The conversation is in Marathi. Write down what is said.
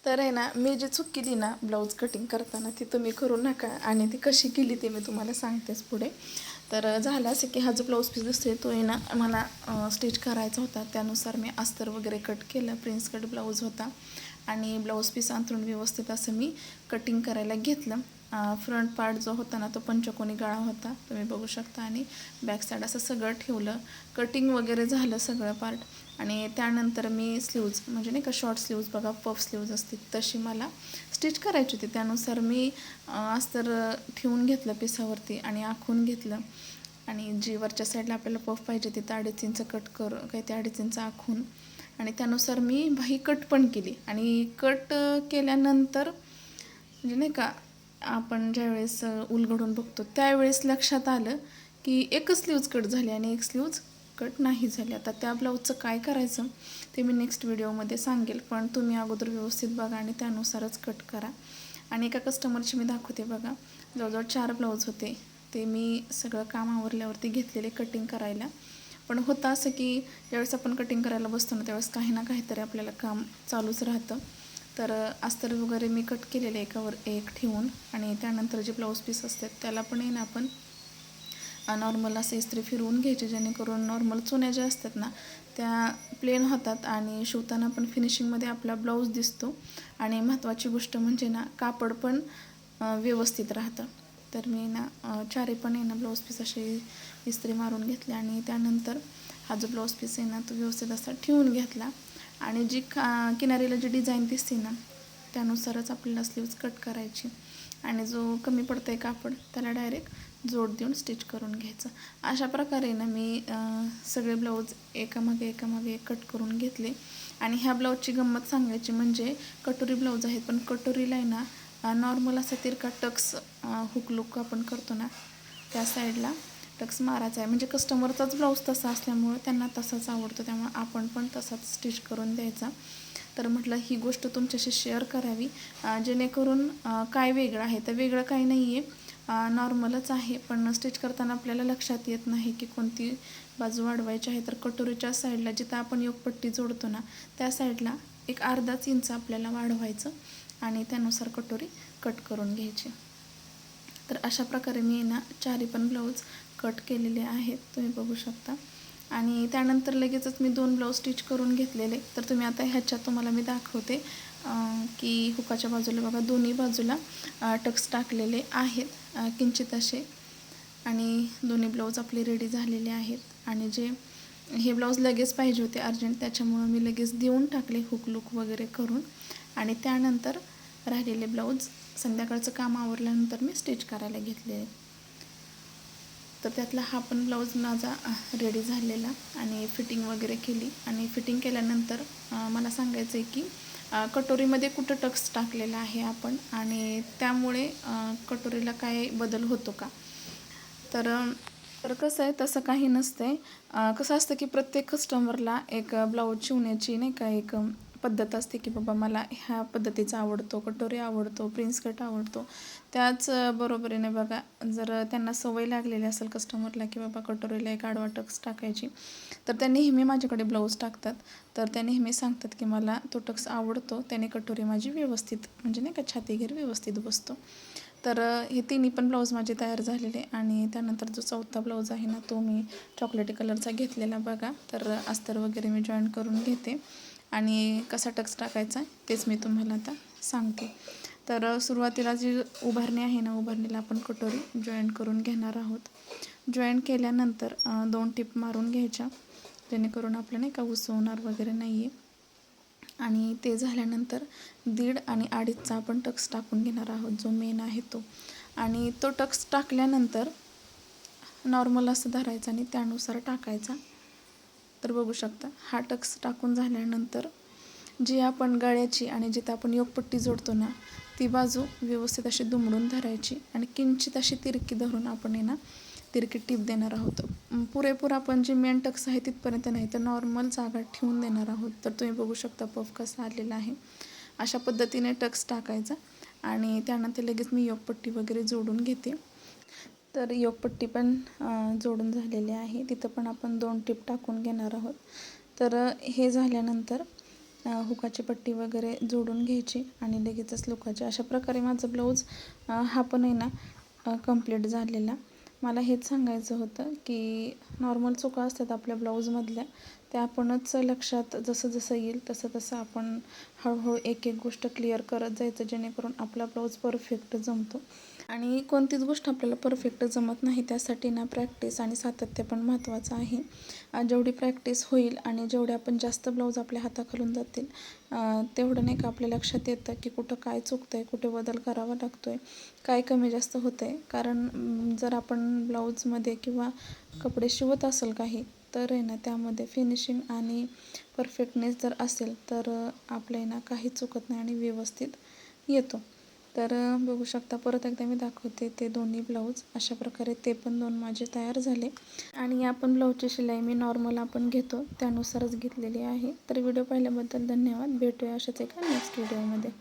तर आहे ना, मी जी चूक केली ना ब्लाऊज कटिंग करताना ती तुम्ही करू नका आणि ती कशी केली ते मी तुम्हाला सांगतेच पुढे. तर झालं असं की हा जो ब्लाऊज पीस दिसतोय तो आहे ना मला स्टिच करायचा होता. त्यानुसार मी अस्तर वगैरे कट केलं. प्रिन्स कट ब्लाऊज होता आणि ब्लाऊज पीस अंथरून व्यवस्थित असं मी कटिंग करायला घेतलं. फ्रंट पार्ट जो होता ना तो पंचकोनी गळा होता तुम्ही बघू शकता आणि बॅक साईड असं सगळं ठेवलं. कटिंग वगैरे झालं सगळं पार्ट आणि त्यानंतर मी स्लीव्ज म्हणजे नाही का शॉर्ट स्लीव्ज बघा पफ स्लीव्ज असते तशी मला स्टिच करायची होती. त्यानुसार मी अस्तर ठेवून घेतलं पिसावरती आणि आखून घेतलं आणि जी वरच्या साईडला आपल्याला पफ पाहिजे तिथं 2.5 इंच कट करून काही ते 2.5 इंच आखून आणि त्यानुसार मी बाही कट पण केली आणि कट केल्यानंतर म्हणजे नाही का आपण ज्यावेळेस उलगडून बघतो त्यावेळेस लक्षात आलं की एकच स्लीव्ज कट झाली आणि एक स्लीव्ज कट नाही झाली. आता त्या ब्लाऊजचं काय करायचं ते मी नेक्स्ट व्हिडिओमध्ये सांगेल, पण तुम्ही अगोदर व्यवस्थित बघा आणि त्यानुसारच कट करा. आणि एका कस्टमरची मी दाखवते बघा, जवळजवळ 4 ब्लाऊज होते ते मी सगळं काम आवरल्यावरती घेतलेले कटिंग करायला. पण होतं असं की ज्यावेळेस आपण कटिंग करायला बसतो ना त्यावेळेस काही ना काहीतरी आपल्याला काम चालूच राहतं. तर अस्तर वगैरे मी कट केलेले एकावर एक ठेवून आणि त्यानंतर जे ब्लाऊज पीस असतात त्याला पण आहे ना आपण नॉर्मल असं इस्त्री फिरवून घ्यायची जेणेकरून नॉर्मल चुन्या ज्या असतात ना त्या प्लेन होतात आणि शिवताना पण फिनिशिंगमध्ये आपला ब्लाऊज दिसतो आणि महत्त्वाची गोष्ट म्हणजे ना कापड पण व्यवस्थित राहतं. तर मी ना चारी पण आहे ना ब्लाऊज पीस असे इस्त्री मारून घेतले आणि त्यानंतर हा जो ब्लाऊज पीस आहे ना तो व्यवस्थित असा ठेवून घेतला आणि जी किनारीला जी डिझाईन दिसते ना त्यानुसारच आपल्याला स्लीव्ज कट करायची आणि जो कमी पडतं आहे कापड त्याला डायरेक्ट जोड देऊन स्टिच करून घ्यायचं. अशा प्रकारे ना मी सगळे ब्लाऊज एकामागे एक कट करून घेतले आणि ह्या ब्लाऊजची गंमत सांगायची म्हणजे कटोरी ब्लाऊज आहेत पण कटोरीला आहे ना नॉर्मल असा तिरका टक्स हुक लुक आपण करतो ना त्या साईडला टक्स मारायचा आहे. म्हणजे कस्टमरचाच ब्लाऊज तसा असल्यामुळे त्यांना तसाच आवडतो त्यामुळे आपण पण तसाच स्टिच करून द्यायचा. तर म्हटलं ही गोष्ट तुमच्याशी शेअर करावी जेणेकरून काय वेगळं आहे तर वेगळं काही नाही आहे, नॉर्मलच आहे पण स्टिच करताना आपल्याला लक्षात येत नाही की कोणती बाजू वाढवायची आहे. तर कटोरीच्या साईडला जिथं आपण योगपट्टी जोडतो ना त्या साईडला एक अर्धाच इंच आपल्याला वाढवायचं आणि त्यानुसार कटोरी कट करून घ्यायची. तर अशा प्रकारे मी ना चारी पण ब्लाऊज कट केलेले आहेत तुम्ही बघू शकता आणि त्यानंतर लगेचच मी 2 ब्लाऊज स्टिच करून घेतलेले. तर तुम्ही आता ह्याच्यात तुम्हाला मी दाखवते की हुकाच्या बाजूला बघा दोन्ही बाजूला टक्स टाकलेले आहेत किंचित असे आणि दोन्ही ब्लाऊज आपले रेडी झालेले आहेत आणि जे हे ब्लाऊज लगेच पाहिजे होते अर्जंट त्याच्यामुळं मी लगेच देऊन टाकले हुक लुक वगैरे करून आणि त्यानंतर राहिलेले ब्लाऊज संध्याकाळचं काम आवरल्यानंतर मी स्टिच करायला घेतले. तर त्यातला हा पण ब्लाऊज माझा रेडी झालेला आणि फिटिंग वगैरे केली आणि फिटिंग केल्यानंतर मला सांगायचं आहे की कटोरीमध्ये कुठं टक्स टाकलेला आहे आपण आणि त्यामुळे कटोरीला काय बदल होतो का. तर तर कसं आहे तसं काही नसतं आहे. कसं असतं की प्रत्येक कस्टमरला एक ब्लाऊज शिवण्याची नाही का एक पद्धत असते की बाबा मला ह्या पद्धतीचा आवडतो, कटोरी आवडतो, प्रिन्स कट आवडतो. त्याच बरोबरीने बघा जर त्यांना सवय लागलेली असेल कस्टमरला की बाबा कटोरीला एक आडवा टक्स टाकायची तर त्या नेहमी माझ्याकडे ब्लाऊज टाकतात. तर त्या नेहमी सांगतात की मला तो टक्स आवडतो त्याने कटोरी माझी व्यवस्थित म्हणजे नाही का छातीगीर व्यवस्थित बसतो. तर हे तिन्ही पण ब्लाऊज माझे तयार झालेले आणि त्यानंतर जो चौथा ब्लाऊज आहे ना तो मी चॉकलेटी कलरचा घेतलेला बघा. तर अस्तर वगैरे मी जॉईन करून घेते आणि कसा टक्स टाकायचा तेच मी तुम्हाला आता सांगते. तर सुरुवातीला जी उभारणी आहे ना उभारणीला आपण कटोरी जॉईन करून घेणार आहोत. जॉईन केल्यानंतर 2 टिप मारून घ्यायच्या जेणेकरून आपलं नाही का उसवणार वगैरे नाही आहे आणि ते झाल्यानंतर 1.5 आणि 2.5चा आपण टक्स टाकून घेणार आहोत जो मेन आहे तो आणि तो टक्स टाकल्यानंतर नॉर्मल असं धरायचा आणि त्यानुसार टाकायचा. तर बघू शकता हा टक्स टाकून झाल्यानंतर जी आपण गळ्याची आणि जिथं आपण योगपट्टी जोडतो ना ती बाजू व्यवस्थित अशी दुमडून धरायची आणि किंचित अशी तिरकी धरून आपण आहे ना तिरकी टीप देणार आहोत. पुरेपूर आपण जे मेन टक्स आहे तिथपर्यंत नाही तर नॉर्मल जागा ठेवून देणार आहोत. तर तुम्ही बघू शकता पफ कसा आलेला आहे. अशा पद्धतीने टक्स टाकायचा आणि त्यानंतर लगेच मी योगपट्टी वगैरे जोडून घेते. तर योगपट्टी पण जोडून झालेली आहे तिथं पण आपण 2 टिप टाकून घेणार आहोत. तर हे झाल्यानंतर हुकाची पट्टी वगैरे जोडून घ्यायची आणि लगेचच लुकायची. अशा प्रकारे माझं ब्लाऊज हा पण आहे ना कंप्लीट झालेला. मला हेच सांगायचं होतं की नॉर्मल चुका असतात आपल्या ब्लाऊजमधल्या, त्या आपणच लक्षात जसं जसं येईल तसं तसं आपण हळूहळू एक एक गोष्ट क्लिअर करत जायचं, जेणेकरून आपला ब्लाऊज परफेक्ट जमतो. आणि कोणतीच गोष्ट आपल्याला परफेक्ट जमत नाही, त्यासाठी ना प्रॅक्टिस आणि सातत्य पण महत्त्वाचं आहे. जेवढी प्रॅक्टिस होईल आणि जेवढे आपण जास्त ब्लाऊज आपल्या हाताखालून जातील तेवढं नाही का आपल्या लक्षात येतं की कुठं काय चुकतं आहे, कुठे बदल करावा लागतो आहे, काय कमी जास्त होतं आहे. कारण जर आपण ब्लाऊजमध्ये किंवा कपडे शिवत असेल काही, तर आहे ना त्यामध्ये फिनिशिंग आणि परफेक्टनेस जर असेल तर आपलं आहे ना काही चुकत नाही आणि व्यवस्थित येतो. तर बघू शकता, परत एकदा मी दाखवते ते दोन्ही ब्लाऊज. अशा प्रकारे ते पण 2 माझे तयार झाले. आणि या पण ब्लाऊजची शिलाई मी नॉर्मल आपण घेतो त्यानुसारच घेतलेली आहे. तर व्हिडिओ पाहिल्याबद्दल धन्यवाद. भेटूया अशाच एका नेक्स्ट व्हिडिओमध्ये.